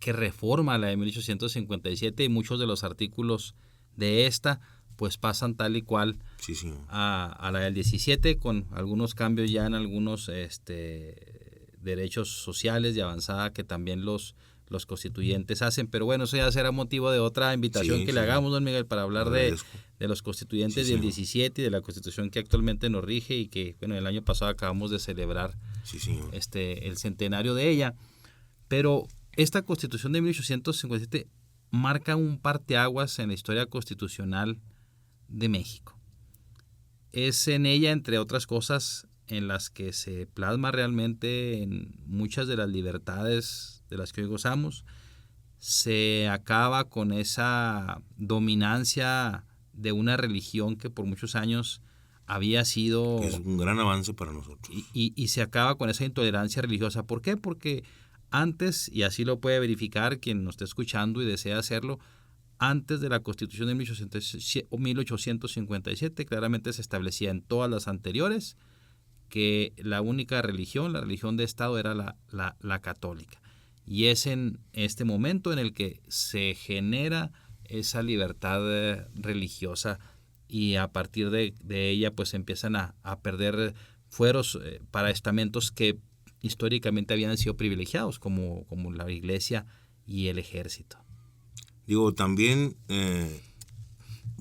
que reforma la de 1857, y muchos de los artículos de esta pues pasan tal y cual
sí,
a la del 17, con algunos cambios ya en algunos derechos sociales de avanzada que también los constituyentes hacen. Pero bueno, eso ya será motivo de otra invitación que le hagamos, don Miguel, para hablar de los constituyentes del 17 y de la Constitución que actualmente nos rige, y que bueno, el año pasado acabamos de celebrar el centenario de ella. Pero esta Constitución de 1857 marca un parteaguas en la historia constitucional de México. Es en ella, entre otras cosas, en las que se plasma realmente en muchas de las libertades de las que hoy gozamos. Se acaba con esa dominancia de una religión que por muchos años había sido...
Es un gran avance para nosotros.
Y se acaba con esa intolerancia religiosa. ¿Por qué? Porque antes, y así lo puede verificar quien nos esté escuchando y desea hacerlo, antes de la Constitución de 1857, claramente se establecía en todas las anteriores que la única religión, la religión de Estado, era la católica. Y es en este momento en el que se genera esa libertad religiosa, y a partir de ella pues empiezan a perder fueros para estamentos que históricamente habían sido privilegiados, como la iglesia y el ejército.
Digo, también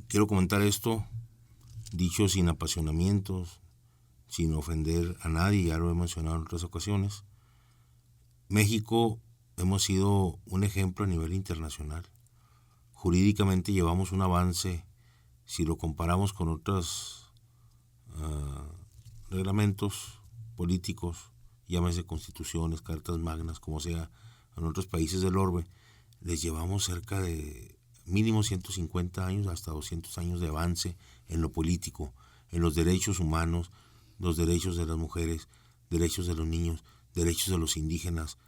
quiero comentar esto, dicho sin apasionamientos, sin ofender a nadie, ya lo he mencionado en otras ocasiones. México hemos sido un ejemplo a nivel internacional. Jurídicamente llevamos un avance, si lo comparamos con otros reglamentos políticos, llámese constituciones, cartas magnas, como sea, en otros países del orbe, les llevamos cerca de mínimo 150 años hasta 200 años de avance en lo político, en los derechos humanos, los derechos de las mujeres, derechos de los niños, derechos de los indígenas,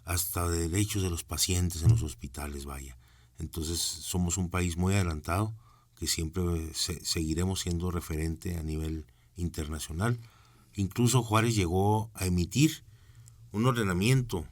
hasta derechos de los pacientes en los hospitales, vaya. Entonces somos un país muy adelantado, que siempre seguiremos siendo referente a nivel internacional. Incluso Juárez llegó a emitir un ordenamiento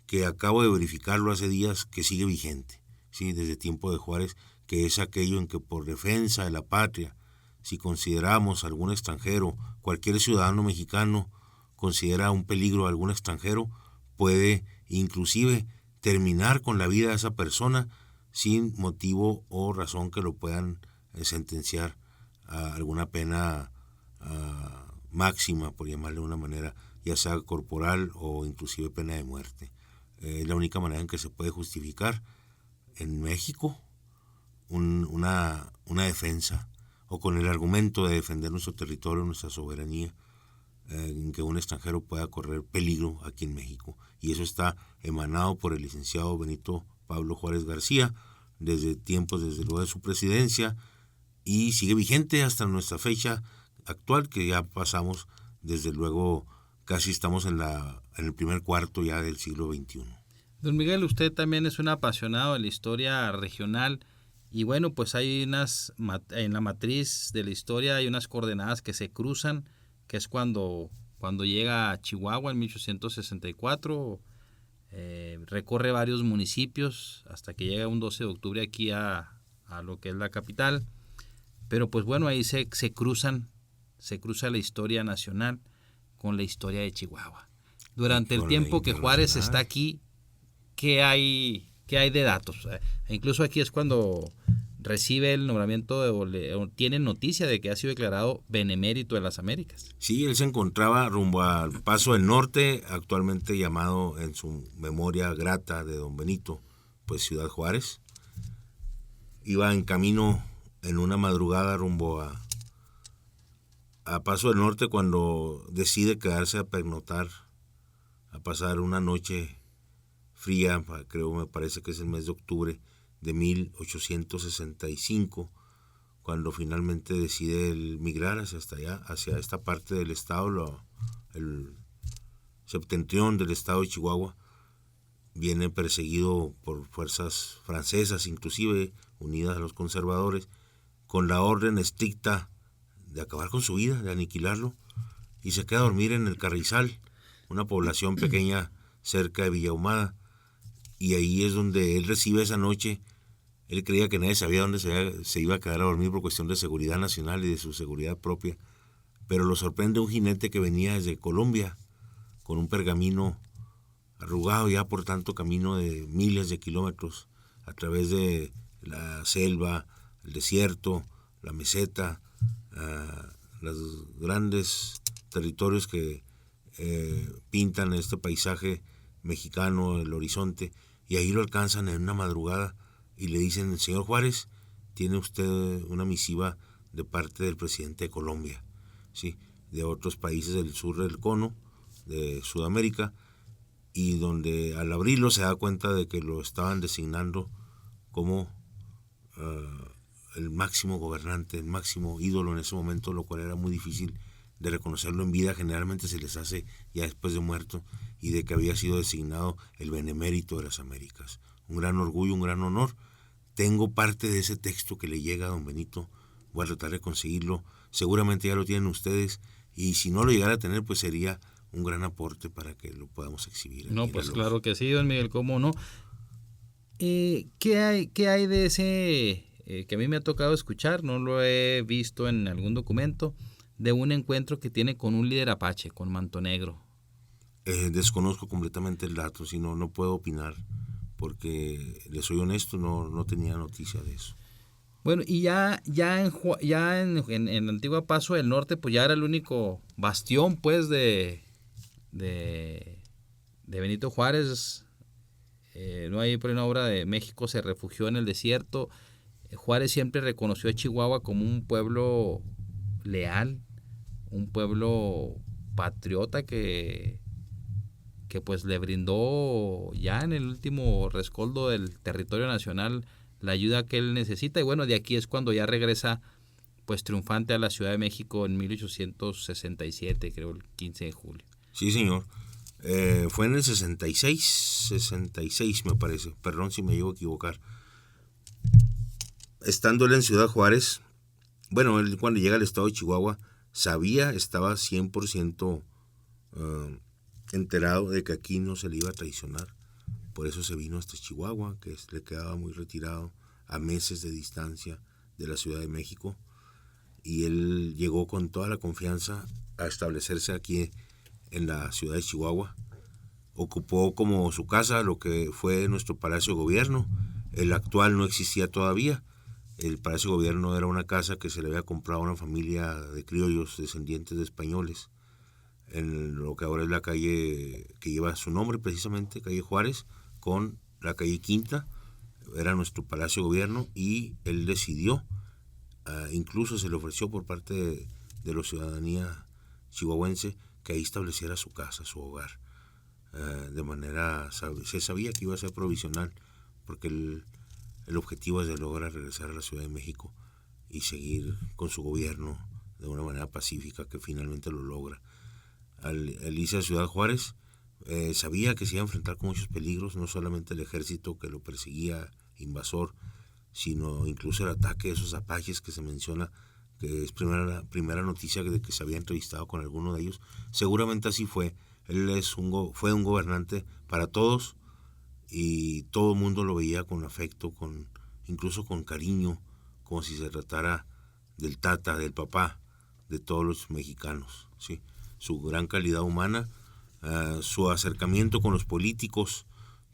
que acabo de verificarlo hace días, que sigue vigente, ¿sí? Desde tiempo de Juárez, que es aquello en que por defensa de la patria, si consideramos a algún extranjero, cualquier ciudadano mexicano considera un peligro a algún extranjero, puede inclusive terminar con la vida de esa persona sin motivo o razón que lo puedan sentenciar a alguna pena máxima, por llamarle de una manera, ya sea corporal o inclusive pena de muerte. Es la única manera en que se puede justificar en México una defensa, o con el argumento de defender nuestro territorio, nuestra soberanía, en que un extranjero pueda correr peligro aquí en México. Y eso está emanado por el licenciado Benito Pablo Juárez García, desde tiempos, desde luego, de su presidencia, y sigue vigente hasta nuestra fecha actual, que ya pasamos, desde luego, casi estamos en el primer cuarto ya del siglo XXI.
Don Miguel, usted también es un apasionado de la historia regional, y bueno, pues hay en la matriz de la historia hay unas coordenadas que se cruzan, que es cuando llega a Chihuahua en 1864, recorre varios municipios hasta que llega un 12 de octubre aquí a lo que es la capital. Pero pues bueno, ahí se cruza la historia nacional con la historia de Chihuahua. Durante el tiempo que Juárez está aquí, ¿qué hay de datos? Incluso aquí es cuando recibe el nombramiento, tiene noticia de que ha sido declarado benemérito de las Américas.
Sí, él se encontraba rumbo al Paso del Norte, actualmente llamado en su memoria grata de don Benito, pues Ciudad Juárez. Iba en camino en una madrugada rumbo a Paso del Norte cuando decide quedarse a pernoctar, a pasar una noche fría, me parece que es el mes de octubre de 1865, cuando finalmente decide migrar hasta allá, hacia esta parte del estado, el septentrión del estado de Chihuahua. Viene perseguido por fuerzas francesas, inclusive unidas a los conservadores, con la orden estricta de acabar con su vida, de aniquilarlo, y se queda a dormir en el Carrizal, una población pequeña cerca de Villahumada, y ahí es donde él recibe esa noche. Él creía que nadie sabía dónde se iba a quedar a dormir por cuestión de seguridad nacional y de su seguridad propia, pero lo sorprende un jinete que venía desde Colombia con un pergamino arrugado ya por tanto camino de miles de kilómetros a través de la selva, el desierto, la meseta, los grandes territorios que pintan este paisaje mexicano, el horizonte, y ahí lo alcanzan en una madrugada y le dicen: señor Juárez, tiene usted una misiva de parte del presidente de Colombia, ¿sí? De otros países del sur del cono, de Sudamérica, y donde al abrirlo se da cuenta de que lo estaban designando como el máximo gobernante, el máximo ídolo en ese momento, lo cual era muy difícil de reconocerlo en vida. Generalmente se les hace ya después de muerto, y de que había sido designado el benemérito de las Américas. Un gran orgullo, un gran honor. Tengo parte de ese texto que le llega a don Benito, voy a tratar de conseguirlo, seguramente ya lo tienen ustedes, y si no lo llegara a tener, pues sería un gran aporte para que lo podamos exhibir.
No, pues claro que sí, don Miguel, cómo no. ¿Qué hay de ese que a mí me ha tocado escuchar? No lo he visto en algún documento, de un encuentro que tiene con un líder apache, con Manto Negro.
Desconozco completamente el dato, si no puedo opinar, porque les soy honesto, no tenía noticia de eso.
Bueno, y ya en Antigua Paso del Norte, pues ya era el único bastión, pues, de Benito Juárez. No hay por una obra de México se refugió en el desierto. Juárez siempre reconoció a Chihuahua como un pueblo leal, un pueblo patriota que pues le brindó ya en el último rescoldo del territorio nacional la ayuda que él necesita. Y bueno, de aquí es cuando ya regresa pues triunfante a la Ciudad de México en 1867, creo, el 15 de julio.
Sí, señor. Fue en el 66 me parece, perdón si me llevo a equivocar. Estando él en Ciudad Juárez, bueno, él cuando llega al estado de Chihuahua, estaba 100% enterado de que aquí no se le iba a traicionar. Por eso se vino hasta Chihuahua, que le quedaba muy retirado, a meses de distancia de la Ciudad de México. Y él llegó con toda la confianza a establecerse aquí en la ciudad de Chihuahua. Ocupó como su casa lo que fue nuestro Palacio de Gobierno. El actual no existía todavía. El Palacio de Gobierno era una casa que se le había comprado a una familia de criollos descendientes de españoles, en lo que ahora es la calle que lleva su nombre precisamente, calle Juárez, con la calle Quinta. Era nuestro Palacio de Gobierno, y él decidió, incluso se le ofreció por parte de la ciudadanía chihuahuense, que ahí estableciera su casa, su hogar. De manera, se sabía que iba a ser provisional, porque el objetivo es de lograr regresar a la Ciudad de México y seguir con su gobierno de una manera pacífica, que finalmente lo logra. Al irse a Ciudad Juárez, sabía que se iba a enfrentar con muchos peligros, no solamente el ejército que lo perseguía invasor, sino incluso el ataque de esos apaches que se menciona, que es primera noticia de que se había entrevistado con alguno de ellos. Seguramente así fue. Él fue un gobernante para todos, y todo el mundo lo veía con afecto, incluso con cariño, como si se tratara del tata, del papá de todos los mexicanos, ¿sí? Su gran calidad humana, su acercamiento con los políticos.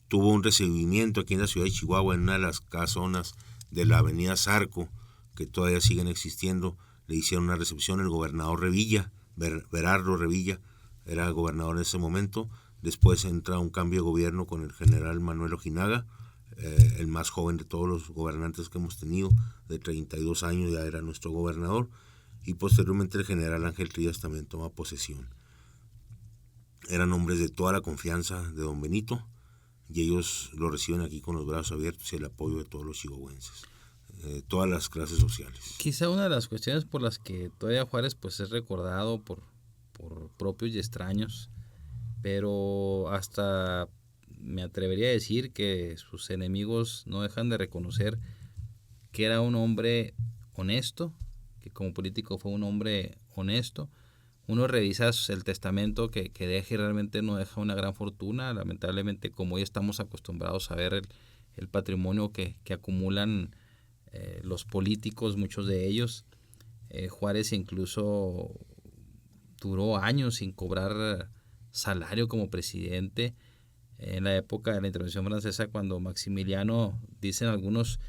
Tuvo un recibimiento aquí en la ciudad de Chihuahua, en una de las casonas de la avenida Zarco, que todavía siguen existiendo. Le hicieron una recepción el gobernador Revilla, Berardo Revilla, era gobernador en ese momento. Después entra un cambio de gobierno con el general Manuel Ojinaga, el más joven de todos los gobernantes que hemos tenido, de 32 años, ya era nuestro gobernador, y posteriormente el general Ángel Trías también toma posesión. Eran hombres de toda la confianza de don Benito, y ellos lo reciben aquí con los brazos abiertos y el apoyo de todos los chihuahuenses, todas las clases sociales.
Quizá una de las cuestiones por las que todavía Juárez pues es recordado por propios y extraños, pero hasta me atrevería a decir que sus enemigos no dejan de reconocer que era un hombre honesto, que como político fue un hombre honesto. Uno revisa el testamento que deja y realmente no deja una gran fortuna. Lamentablemente, como hoy estamos acostumbrados a ver el patrimonio que acumulan los políticos, muchos de ellos, Juárez incluso duró años sin cobrar salario como presidente. En la época de la intervención francesa, cuando Maximiliano, dicen algunos,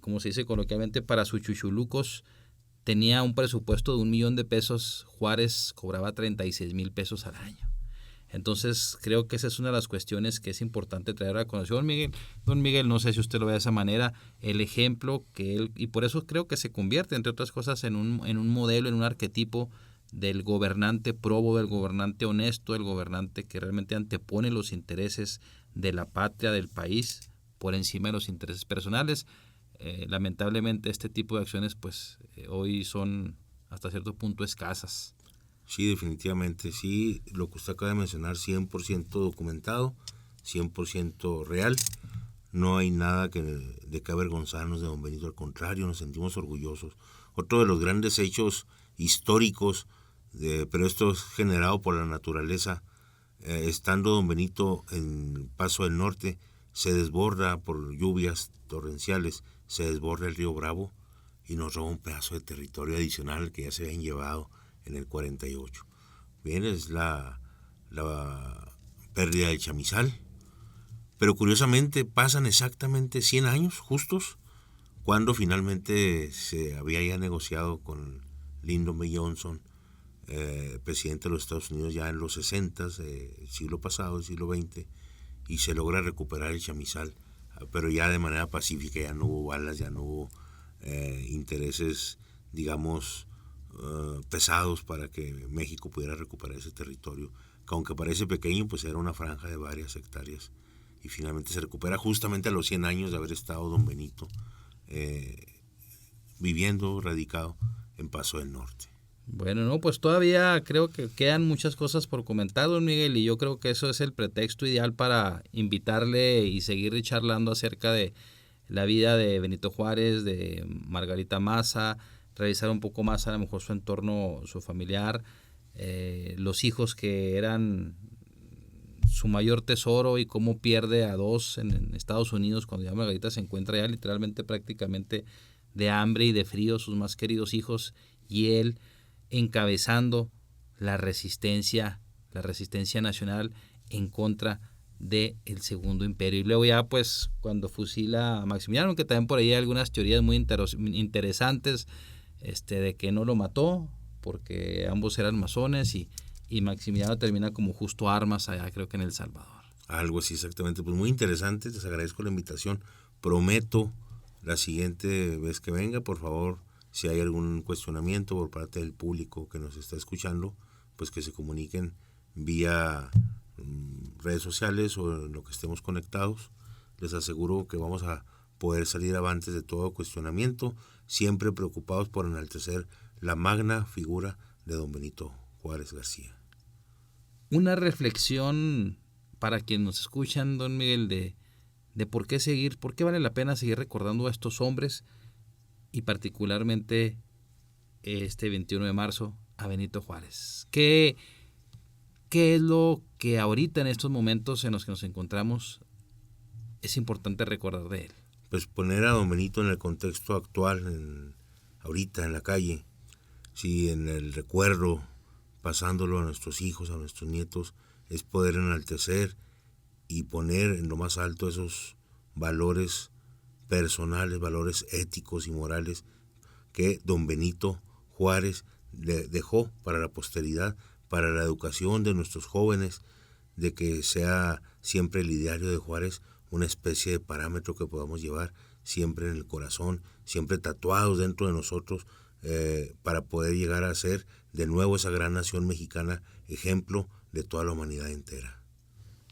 como se dice coloquialmente, para sus chuchulucos, tenía un presupuesto de $1,000,000 pesos, Juárez cobraba 36,000 pesos al año. Entonces creo que esa es una de las cuestiones que es importante traer a conocer. Don Miguel, no sé si usted lo ve de esa manera, el ejemplo que él, y por eso creo que se convierte, entre otras cosas, en un modelo, en un arquetipo del gobernante probo, del gobernante honesto, del gobernante que realmente antepone los intereses de la patria, del país, por encima de los intereses personales. Lamentablemente este tipo de acciones pues hoy son hasta cierto punto escasas.
Sí, definitivamente, sí, lo que usted acaba de mencionar, 100% documentado, 100% real. No hay nada de que avergonzarnos de don Benito, al contrario, nos sentimos orgullosos. Otro de los grandes hechos históricos, pero esto es generado por la naturaleza, estando don Benito en Paso del Norte, se desborda por lluvias torrenciales, se desborda el río Bravo y nos roba un pedazo de territorio adicional que ya se habían llevado en el 48. Bien, es la pérdida del chamizal. Pero curiosamente pasan exactamente 100 años justos cuando finalmente se había ya negociado con Lyndon B. Johnson, presidente de los Estados Unidos ya en los 60, el siglo pasado, el siglo XX, y se logra recuperar el chamizal, pero ya de manera pacífica, ya no hubo balas, ya no hubo intereses, digamos, pesados para que México pudiera recuperar ese territorio, que aunque parece pequeño, pues era una franja de varias hectáreas, y finalmente se recupera justamente a los 100 años de haber estado don Benito viviendo, radicado en Paso del Norte.
Bueno, no, pues todavía creo que quedan muchas cosas por comentar, don Miguel, y yo creo que eso es el pretexto ideal para invitarle y seguir charlando acerca de la vida de Benito Juárez, de Margarita Maza, revisar un poco más a lo mejor su entorno, su familiar, los hijos que eran su mayor tesoro y cómo pierde a dos en Estados Unidos cuando ya Margarita se encuentra ya literalmente prácticamente de hambre y de frío, sus más queridos hijos, y él encabezando la resistencia nacional en contra del Segundo Imperio. Y luego ya pues cuando fusila a Maximiliano, que también por ahí hay algunas teorías muy interesantes de que no lo mató porque ambos eran masones, y Maximiliano termina como justo armas allá, creo que en El Salvador.
Algo así, exactamente. Pues muy interesante, les agradezco la invitación. Prometo la siguiente vez que venga, por favor, si hay algún cuestionamiento por parte del público que nos está escuchando, pues que se comuniquen vía redes sociales o en lo que estemos conectados. Les aseguro que vamos a poder salir avantes de todo cuestionamiento, siempre preocupados por enaltecer la magna figura de don Benito Juárez García.
Una reflexión para quienes nos escuchan, don Miguel, de por qué vale la pena seguir recordando a estos hombres, y particularmente este 21 de marzo a Benito Juárez. ¿Qué es lo que ahorita en estos momentos en los que nos encontramos es importante recordar de él?
Pues poner a don Benito en el contexto actual, ahorita en la calle, sí, en el recuerdo, pasándolo a nuestros hijos, a nuestros nietos, es poder enaltecer y poner en lo más alto esos valores personales, valores éticos y morales que don Benito Juárez dejó para la posteridad, para la educación de nuestros jóvenes, de que sea siempre el ideario de Juárez una especie de parámetro que podamos llevar siempre en el corazón, siempre tatuados dentro de nosotros, para poder llegar a ser de nuevo esa gran nación mexicana, ejemplo de toda la humanidad entera.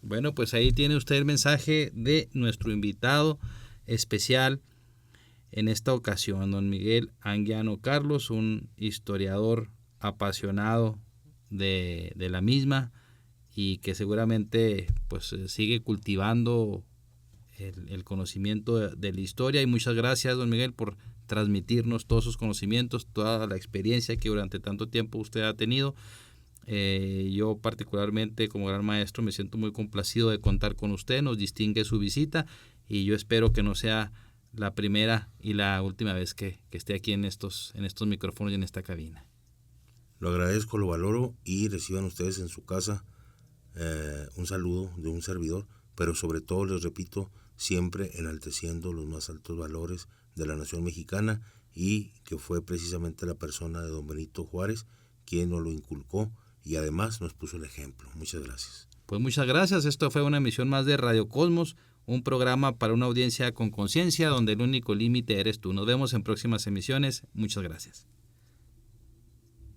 Bueno, pues ahí tiene usted el mensaje de nuestro invitado especial en esta ocasión, don Miguel Anguiano Carlos, un historiador apasionado de la misma, y que seguramente pues sigue cultivando el conocimiento de la historia. Y muchas gracias, don Miguel, por transmitirnos todos sus conocimientos, toda la experiencia que durante tanto tiempo usted ha tenido. Yo particularmente como gran maestro me siento muy complacido de contar con usted, nos distingue su visita, y yo espero que no sea la primera y la última vez que esté aquí en estos micrófonos y en esta cabina.
Lo agradezco, lo valoro, y reciban ustedes en su casa un saludo de un servidor, pero sobre todo les repito, siempre enalteciendo los más altos valores de la nación mexicana, y que fue precisamente la persona de don Benito Juárez quien nos lo inculcó y además nos puso el ejemplo. Muchas gracias.
Pues muchas gracias. Esto fue una emisión más de Radio Cosmos, un programa para una audiencia con conciencia donde el único límite eres tú. Nos vemos en próximas emisiones. Muchas gracias.